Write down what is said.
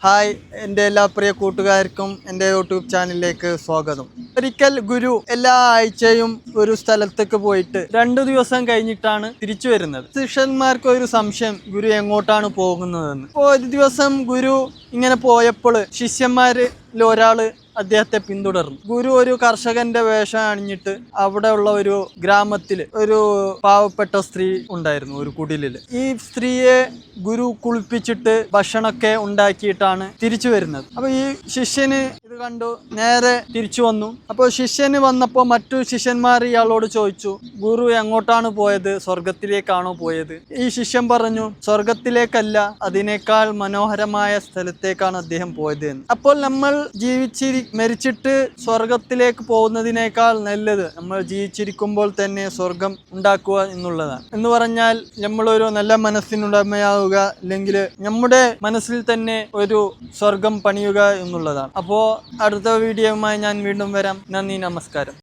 Hi, എൻ്റെ എല്ലാ പ്രിയ കൂട്ടുകാർക്കും എൻ്റെ യൂട്യൂബ് ചാനലിലേക്ക് സ്വാഗതം. ഒരിക്കൽ ഗുരു എല്ലാ ആഴ്ചയും ഒരു സ്ഥലത്തേക്ക് പോയിട്ട് 2 ദിവസം കഴിഞ്ഞിട്ടാണ് തിരിച്ചു വരുന്നത്. ശിഷ്യന്മാർക്ക് ഒരു സംശയം, ഗുരു എങ്ങോട്ടാണ് പോകുന്നതെന്ന്. അപ്പോൾ ഒരു ദിവസം ഗുരു ഇങ്ങനെ പോയപ്പോൾ ശിഷ്യന്മാരിൽ ഒരാള് അദ്ദേഹത്തെ പിന്തുടർന്നു. ഗുരു ഒരു കർഷകന്റെ വേഷം അണിഞ്ഞിട്ട് അവിടെ ഉള്ള ഒരു ഗ്രാമത്തിൽ ഒരു പാവപ്പെട്ട സ്ത്രീ ഉണ്ടായിരുന്നു, ഒരു കുടിലിൽ. ഈ സ്ത്രീയെ ഗുരു കുളിപ്പിച്ചിട്ട് ഭക്ഷണമൊക്കെ ഉണ്ടാക്കിയിട്ടാണ് തിരിച്ചു വരുന്നത്. അപ്പൊ ഈ ശിഷ്യന് ഇത് കണ്ടു നേരെ തിരിച്ചു വന്നു. അപ്പോൾ ശിഷ്യന് വന്നപ്പോൾ മറ്റു ശിഷ്യന്മാർ ഇയാളോട് ചോദിച്ചു, ഗുരു എങ്ങോട്ടാണ് പോയത്, സ്വർഗത്തിലേക്കാണോ പോയത്? ഈ ശിഷ്യൻ പറഞ്ഞു, സ്വർഗത്തിലേക്കല്ല, അതിനേക്കാൾ മനോഹരമായ സ്ഥലത്തേക്കാണ് അദ്ദേഹം പോയത് എന്ന്. അപ്പോൾ നമ്മൾ മരിച്ചിട്ട് സ്വർഗത്തിലേക്ക് പോകുന്നതിനേക്കാൾ നല്ലത് നമ്മൾ ജീവിച്ചിരിക്കുമ്പോൾ തന്നെ സ്വർഗം ഉണ്ടാക്കുക എന്നുള്ളതാണ്. എന്ന് പറഞ്ഞാൽ നമ്മളൊരു നല്ല മനസ്സിനുടമയാവുക, അല്ലെങ്കിൽ നമ്മുടെ മനസ്സിൽ തന്നെ ഒരു സ്വർഗം പണിയുക എന്നുള്ളതാണ്. അപ്പോൾ അടുത്ത വീഡിയോയുമായി ഞാൻ വീണ്ടും വരാം. നന്ദി, നമസ്കാരം.